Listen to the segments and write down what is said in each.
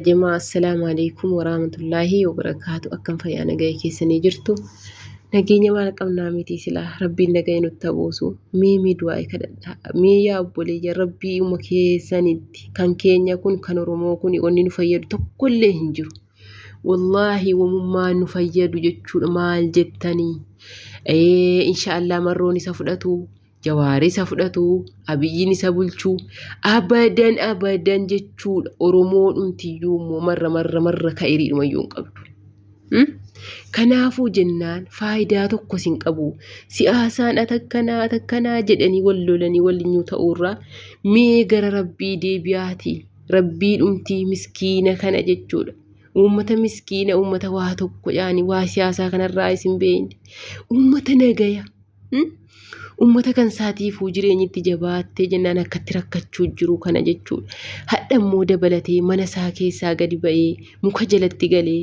Jama'a assalamu alaikum warahmatullahi wabarakatuh. Akkam fayyaa nagaya keessanii jirtu. Nageenya maal qabnaa miti silaa rabbiin nagaya nutti buusu. Mee du'aa kadhadhaa. Mee yaa obboleeyyan rabbii uma keessanitti kan keenya kun kan Oromoo kun wanni nu fayyadu tokkollee hin jiru. Wallaahi wamummaan nu fayyadu jechuudha maal jettanii. Inshaallah marroon isa fudhatu. Jawaari isa fudhatu, Abiyyiin isa bulchu, abadan jechuudha. Oromoo dhumtiyyuu immoo marra ka'iriidhuma iyyuu hin qabdu. Kanaafuu jennaan faayidaa tokko hin qabu. Siyaasaan atakkanaa jedhanii wal lolanii waliin ta'uurraa mee gara rabbii deebi'aati. Rabbii dhumtii miskiina kana jechuudha. Uummata miskiina, uummata waa tokko yaani waa siyaasaa kanarraa isin beeyne. Uummata nagaya. Uummata kan saatiifuu jireenyitti jabaattee jennaan akkatti rakkachuu jiru kana jechuudha. Hadha immoo dabalatee mana isaa keessaa gadi ba'ee muka jalatti galee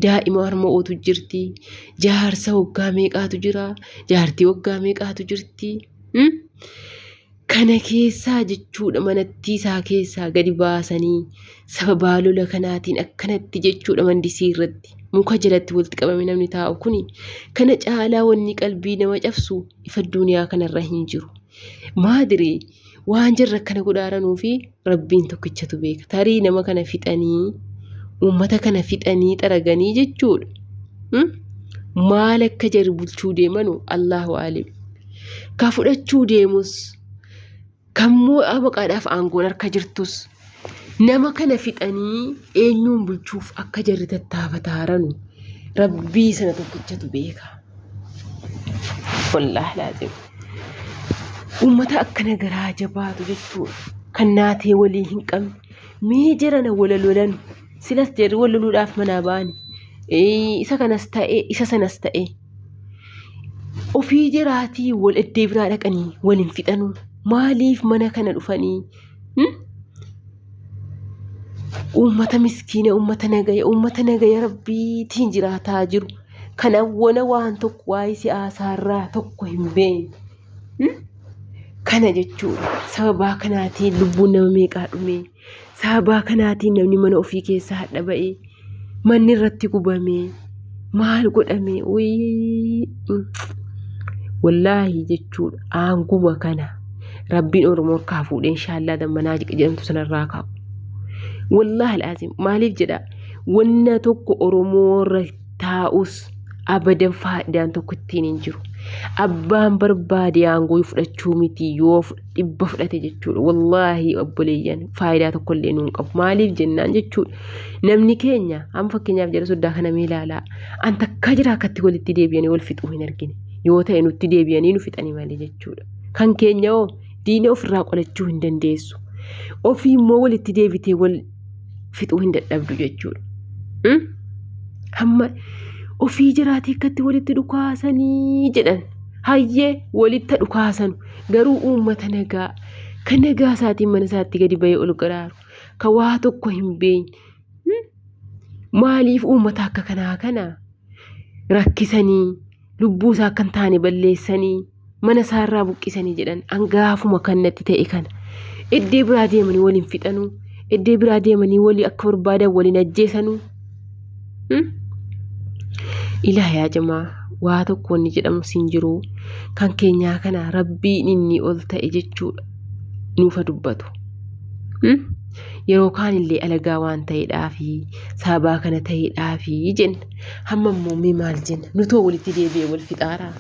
daa'ima harma'ootu jirti. Jaarsa waggaa meeqaatu jira? Jaartii waggaa meeqaatu jirti? Kana keessaa jechuudha manattii isaa keessaa gadi baasanii sababa lola kanaatiin akkanatti jechuudha mandisii irratti. Muka jalatti walitti qabame namni taa'u kuni kana caalaa wanni qalbii nama cabsu ifa duniyaa kanarra hin jiru. Maadiree waan jirra kana godhaaranuu fi rabbiin tokkichatu beeka. Tarii nama kana fixanii uummata kana fixanii xaraganii jechuudha. Maal akka jarri bulchuu deemanu Allahu aalim. Ka fudhachuu deemus kammoo abaqaadhaaf aangoon harka jirtus. Nama kana fixanii eenyuun bulchuuf akka jarri tattaafataaranu rabbii sana tokkichatu beeka. Wallaahi laazim. Uummata akkana garaa jabaatu jechuudha. Kan naatee walii hin qabne. Mee jarana wala lolan. Silas jarri wal loluudhaaf manaa ba'ani. Isa kanas ta'e, isa sanas ta'e. Ofii jiraatii wal eddee biraa dhaqanii waliin fixanu. Maaliif mana kana dhufanii? Uummata miskiina, uummata nagaya rabbiitiin jiraataa jiru. Kana wana waan tokko waa'ee siyaasaarraa tokko hin beekne. Kana jechuudha. Sababaa kanaatiin lubbuun nama meeqaa dhume. Sababaa kanaatiin namni mana ofii keessaa hadha ba'ee manni irratti gubame. Maal godhame? Wallaahi jechuudha. Aanguma kana rabbiin Oromoo kaa fuudhee inshaallah dammanaa jedhamtu sanarraa kaa'u. Wallaahi alaazim maaliif jedha wanna tokko Oromoo irra taa'us abadan faayidaan tokko ittiin hin jiru. Abbaan barbaade aangoo fudhachuu miti yoo dhibba fudhate jechuudha. Wallaahi obboleeyyan faayidaa tokko illee nuun qabu. Maaliif jennaan jechuudha. Namni keenya amma fakkeenyaaf jara soddaa kana mee ilaalaa. An takkaa jira akkatti walitti deebi'anii wal fixuu hin argine. Yoo ta'e nutti deebi'anii nu fixanii malee jechuudha. Kan keenya hoo diina ofirraa qolachuu hin dandeessu. Ofii immoo walitti deebitee wal fixuu hin dadhabdu jechuudha. Hamma ofii jiraatii akkatti walitti dhukaasanii jedhan hayyee walitti dhukaasanu garuu uummata nagaa kan nagaa isaatiin mana isaatti gadi ba'ee ol garaaru kan waa tokko hin beekne maaliif uummata akka kana rakkisanii lubbuu isaa akka hin taane balleessanii mana isaarraa buqqisanii jedhan hangaafuma kan natti ta'e kana iddee biraa deemanii waliin fixanuu. Iddee biraa deemanii walii akka barbaadan waliin ajjeesanuu. Ilaahi yaa jamaa waa tokko wanni jedhamu siin jiru kan keenyaa kana rabbiin inni ol ta'e jechuudha nuufa dubbatu. Yeroo kaan illee alagaa waan ta'eedhaafi sababaa kana ta'eedhaafi jenna. Hamma immoo mee maal jenna nutoo walitti deebi'ee wal fixaaraa.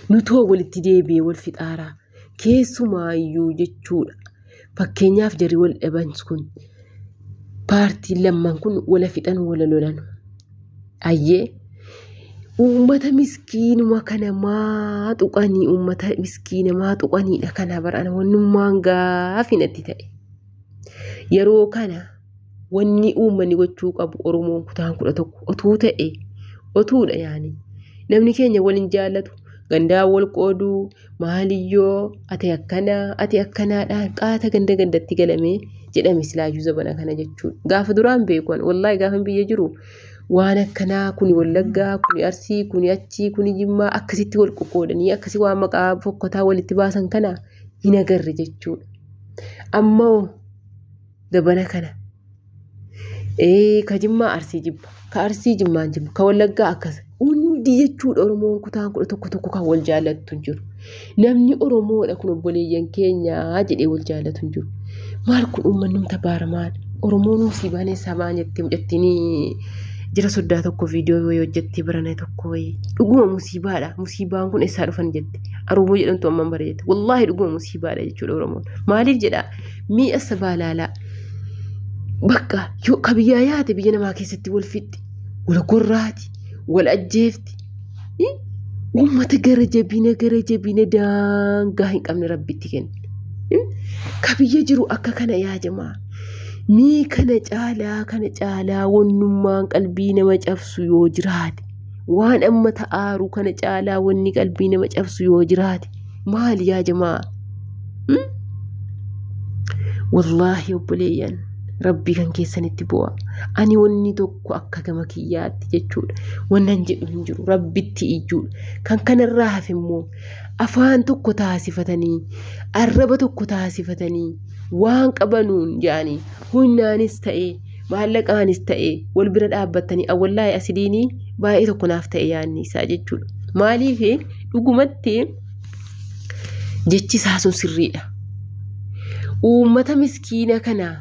Nutoo walitti deebi'ee wal fixaaraa. Keessumaayyuu jechuudha. Fakkeenyaaf jarri wal dhaban kun paartiin lamman kun wala fixan wala lolan. Ayyee uummata miskiinuma kana maa tuqanii uummata miskiina maa tuqaniidha kana barana wannummaan gaafii natti ta'e. Yeroo kana wanni uummanni gochuu qabu Oromoon kutaan 11 otuu ta'e otuudha yaani namni keenya waliin jaallatu. Gandaa wal qooduu maaliyyoo ati akkanaadhaan qaata gandatti galamee jedhame silaayyuu zabana kana jechuudha. Gaafa duraan beekuun wallaahi gaafa biyya jiru waan akkanaa kuni Wallaggaa kuni Arsii kuni Achii kuni Jimmaa akkasitti wal qoqqoodanii akkasii waan maqaa fokkotaa walitti baasan kana hin agarre jechuudha. Ammoo zabana kana ka Jimmaa Arsii jibba, ka Arsii Jimmaan jibba, ka Wallaggaa akkas hundi jechuudha. Oromoon kutaan kudha tokko kan wal jaallattu hin jiru. Namni Oromoodha kun obboleeyyan keenya jedhee wal jaallatu hin jiru. Maal kun uummanni numta baaramaan Oromoon musiibaan eessaa ba'an jettee mucattiin jira soddaa tokko viidiyoo wayii hojjettee barana tokko wayii dhuguma musiibaadha. Musiibaan kun eessaa dhufan jette Oromoo jedhamtu amman bara jette. Wallaahi dhuguma musiibaadha jechuudha Oromoon. Maaliif jedhaa mi'a sabaalaalaa bakka yoo kabiyyaa yaate biyya namaa keessatti wal fixxi, wal gorraati, wal ajjeefti. Uummata gara jabina daangaa hin qabne rabbitti kenna. Kabiyya jiru akka kana yaa jamaa. Mii kana caalaa wannummaan qalbii nama cabsu yoo jiraate, waan amma ta'aaru kana caalaa wanni qalbii nama cabsu yoo jiraate maali yaa jamaa? Wallaahi obboleeyyan rabbii kan keessanitti bu'a. Ani wanni tokko akka gama kiyyaatti jechuudha. Wannan jedhu hin jiru rabbitti iyyuudha. Kan kanarraa hafe immoo afaan tokko taasifatanii, arraba tokko taasifatanii, waan qabanuun jedhanii humnaanis ta'ee maallaqaanis ta'ee wal bira dhaabbatanii wallaahi asidiinii baay'ee tokko naaf ta'e yaanni isaa jechuudha. Maaliif dhugumatti jechi isaa sun sirriidha. Uummata miskiina kanaa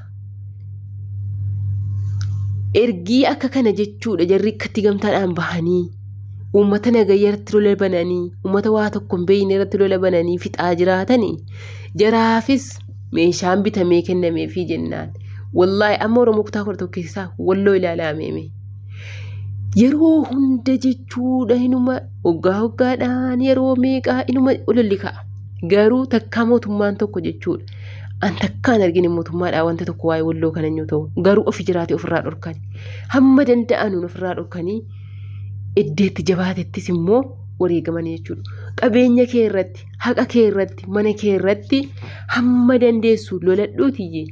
ergii akka kana jechuudha. Jarri akkatti gamtaadhaan bahanii uummata nagayyaa irratti lola bananii, uummata waa tokko hin beekne irratti lola bananii fixaa jiraatanii jaraafis meeshaan bitamee kennameefii jennaan. Wallaahi amma Oromoo kutaa kudha tokko keessaa walloo ilaalameeme yeroo hunda jechuudha. Inuma waggaadhaan yeroo meeqaa inuma ololli ka'a. Garuu takkaa mootummaan tokko jechuudha. An takkaan argine mootummaadhaa wanta tokko waa'ee walloo kana yoo ta'u garuu ofi jiraate ofirraa dhorkani. Hamma danda'anuun ofirraa dhorkanii iddeetti jabaatettis immoo wareegaman jechuudha. Qabeenya kee irratti, haqa kee irratti, mana kee irratti hamma dandeessu loladhuutiyye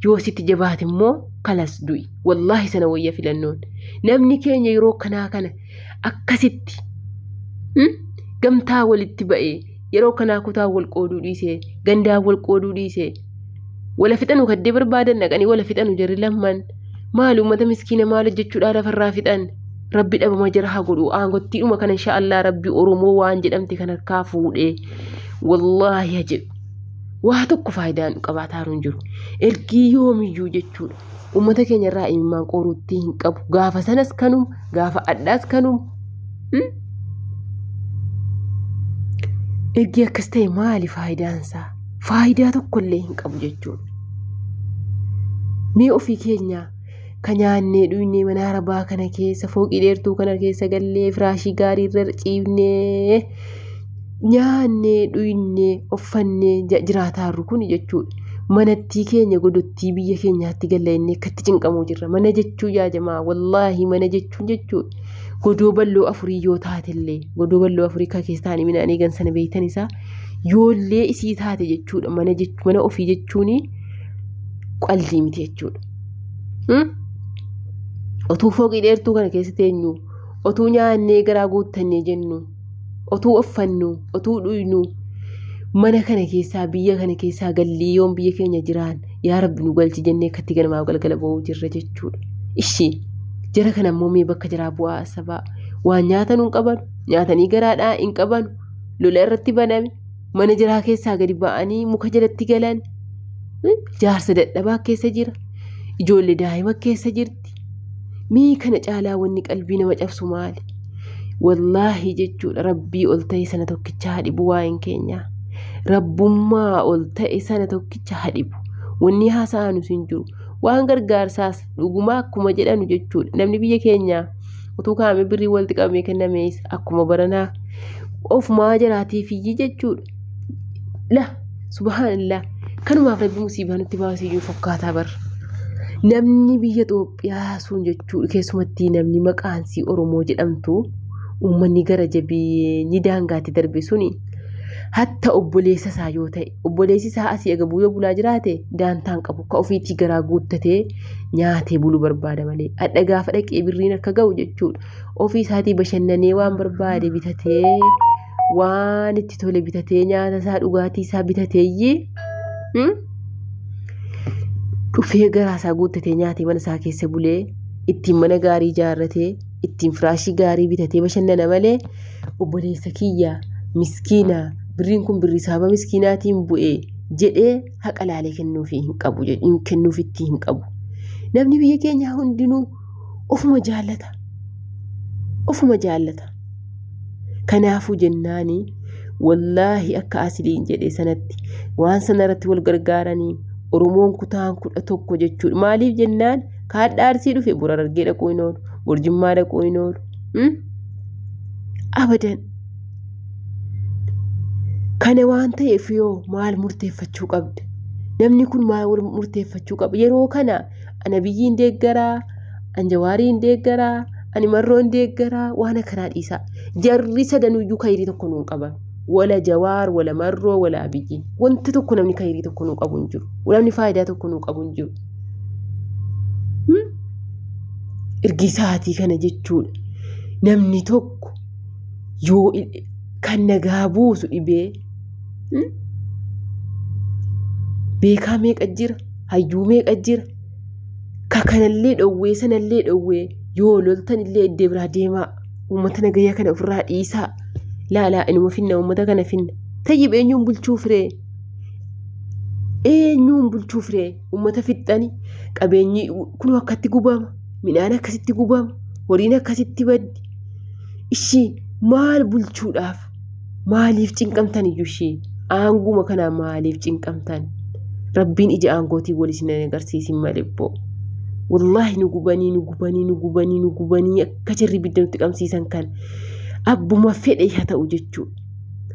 yoo sitti jabaate immoo kalas du'i. Wallaahi sana wayya filannoon. Namni keenya yeroo kana akkasitti gamtaa walitti ba'ee yeroo kanaa kutaa wal qooduu dhiisee, gandaa wal qooduu dhiisee, wala fixanu kaddee barbaadan dhaqanii wala fixanu jarri lamman maal uummata miskiina maal hojjechuudhaa lafarraa fixan. Rabbi dhabama jara haa godhu. Aangottiidhuma kana inshaallah Rabbi Oromoo waan jedhamte kan harkaa fuudhee wallaahi ajib waa tokko faayidaan qabaataa hin jiru. Ergii yoomiyyuu jechuudha uummata keenya irraa imimmaan qoruutti hin qabu. Gaafa sanas kanum, gaafa addaas kanum. Ergii akkas ta'e maali faayidaansaa? Faayidaa tokkollee hin qabu jechuudha. Mee ofii keenya kan nyaannee dhugnee mana arabaa kana keessa fooqii dheertuu kana keessa gallee firaashii gaarii irra ciifnee nyaannee dhugnee uffannee jiraataarru kun jechuudha. Manattii keenya godottii biyya keenyaatti gallannee akkatti cinqamuu jirra. Mana jechuun yaa jamaa wallaahi mana jechuun jechuudha. Godoo balloo afurii yoo taatellee godoo balloo afurii kan keessa taa'anii midhaanii gansana beektan isaa yoollee isii taate jechuudha. Mana ofii jechuun qallii miti jechuudha. Otuu fooqii dheertuu kana keessa teenyu, otuu nyaannee garaa guuttannee jennu, otuu uffannu, otuu dhuynu mana kana keessaa biyya kana keessaa gallii yoon biyya keenya jiraan yaa Rabbi nu galchi jennee akkatti ganamaaf galgala ba'uu jirra jechuudha. Ishii jara kana immoo mee bakka jiraa bu'aa sabaa waan nyaatan hin qaban, nyaatanii garaadhaa hin qaban, lola irratti baname, mana jiraa keessaa gadi ba'anii muka jalatti galan, jaarsa dadhabaa keessa jira, ijoollee daa'ima keessa jirti. Mii kana caalaa wanni qalbii nama cabsu maali? Wallaahi jechuudha Rabbii ol ta'e sana tokkicha hadhibu waa'een keenya. Rabbummaa ol ta'e sana tokkicha hadhibu. Wanni haasa'anu hin jiru. Waan gargaarsaas dhugumaa akkuma jedhanu jechuudha. Namni biyya keenyaa utuu kaa'ame birrii walitti qabamee kennamees akkuma baranaa ofumaa jiraatiif iyyi jechuudha. La subhaanallah kanumaaf Rabbi musiibaa nutti baasiyyuu fakkaataa barra. Namni biyya Itoophiyaa sun jechuudha keessumatti namni maqaansii Oromoo jedhamtu uummanni gara jabeenyi daangaatti darbe suni hatta obboleessa isaa yoo ta'e obboleessi isaa asii agabuu yoo bulaa jiraate daantaan qabu ka ofiitii garaa guuttatee nyaatee bulu barbaada malee adda gaafa dhaqee birriin akka ga'u jechuudha ofii isaatii bashannanee waan barbaade bitatee waan itti tole bitatee nyaata isaa dhugaatii isaa bitateeyyi dhufee garaa isaa guuttatee nyaatee mana isaa keessa bulee ittiin mana gaarii ijaarratee ittiin firaashii gaarii bitatee bashannana malee obboleessa kiyya miskiina birriin kun birrii saaba miskiinaatiin bu'ee jedhee haqa laalee kennuufi hin qabu kennuufitti hin qabu. Namni biyya keenyaa hundinuu ofuma jaallata. Kanaafuu jennaani wallaahi akka asiliin jedhee sanatti waan sanarratti wal gargaaranii Oromoon kutaan 11 jechuudha. Maaliif jennaan kaadhaa Arsii dhufe bor Harargee dhaquu hin oolu, bor Jimmaa dhaquu hin oolu. Abadan. Kana waan ta'eef yoo maal murteeffachuu qabda? Namni kun maal murteeffachuu qaba? Yeroo kana ana biyyiin deeggaraa, an Jawaariin deeggaraa, ani Marroon deeggaraa waan akkanaa dhiisaa. Jarri sadanuyyuu kayrii tokko nuun qaban. Wala Jawaar, wala Marroo, wala Abiyyi. Wanti tokko namni kayrii tokko nuu qabu hin jiru. Namni faayidaa tokko nuu qabu hin jiru. Ergisaatii kana jechuudha. Namni tokko yoo kan nagaa buusu dhibee beekaa meeqa jira? Hayyuu meeqa jira? Kanallee dhowwee sanallee dhowwee yoo loltan illee iddee biraa deemaa. Uummata nagayyaa kana ofirraa dhiisaa. Laalaa inuma finna uummata kana finna. Tayyib eenyuun bulchuuf ree? Uummata fixxani qabeenyi kun akkatti gubama. Midhaan akkasitti gubama. Horiin akkasitti baddi. Ishii maal bulchuudhaaf? Maaliif cinqamtan iyyuu ishii? Aanguma kanaa maaliif cinqamtan? Rabbiin ija aangootii wal isin agarsiisin malee boo. Wallaahi nu gubanii akka jarri ibidda nutti qabsiisan kan abbuma fedhe haa ta'u jechuudha.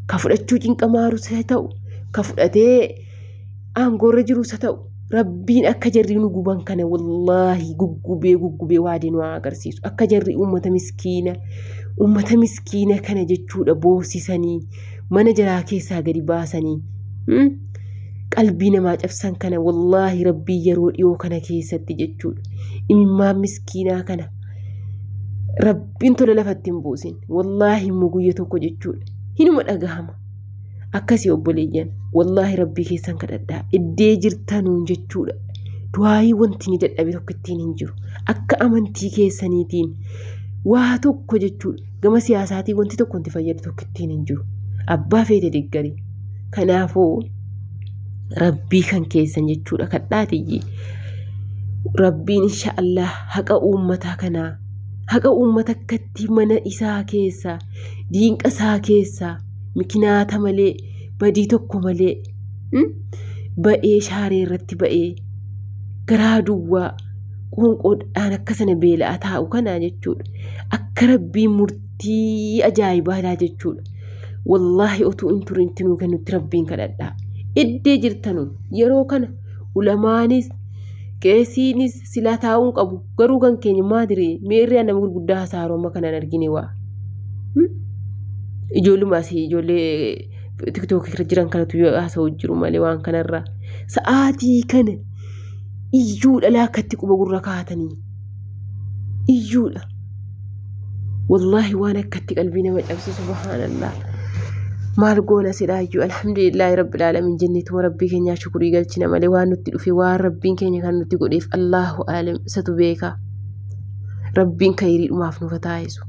Ka fudhachuu cinqamaarus haa ta'u, ka fudhatee aangoorra jirus haa ta'u, Rabbiin akka jarri nu guban kana wallaahi guggubee waadee nu agarsiisu. Akka jarri uummata miskiina kana jechuudha boorsisanii mana jaraa keessaa gadi baasanii qalbii namaa cabsan kana wallaahi Rabbii yeroo dhiyoo kana keessatti jechuudha. Imimmaan miskiinaa kana Rabbiin tola lafatti hin buusin. Wallaahi immoo guyya tokko jechuudha. Hinuma dhagahama. Akkasii obboleeyyan wallaahi Rabbii keessan kadhadhaa. Iddee jirtanuun jechuudha. Du'aayii wanti ni dadhabe tokko ittiin hin jiru. Akka amantii keessaniitiin waa tokko jechuudha. Gama siyaasaatiin wanti tokko wanti fayyadu tokko ittiin hin jiru. Abbaa feete deeggarii. Kanaafuu Rabbii kan keessan jechuudha kadhaatiyyi. Rabbiin inshaallah haqa uummataa kanaa haqa uummata akkatti mana isaa keessaa diinqa isaa keessaa mikinaata malee badii tokko malee ba'ee shaaree irratti ba'ee garaa duwwaa qoonqoodhaan akka sana beela'aa taa'u kanaa jechuudha. Akka Rabbiin murtii ajaa'ibaa jechuudha. Wallaahi otuu hin turin tinuu kennutti Rabbiin kadhadhaa. Iddee jirtanuun yeroo kana ulamaanis qeesiinis silaa taa'uun qabu garuu kan keenya maadiree meerree nama gurguddaa hasaaroo amma kanaan argine waa. Ijoollee tiktookii irra jiran kanatu yoo haasa'u jiru malee waan kanarraa sa'aatii kana iyyuudha laakkatti quba gurra kaatanii iyyuudha. Wallaahi waan akkatti qalbii nama cabsu subhaanallah. Maal goona sidhaayyuu alhamdulillahi rabbil aalamiin jenneetuma rabbii keenyaa shukurii galchina malee waan nutti dhufe waan rabbiin keenya kan nutti godheef Allahu aalam isatu beeka. Rabbiin khayrii dhumaaf nuuf taasisu.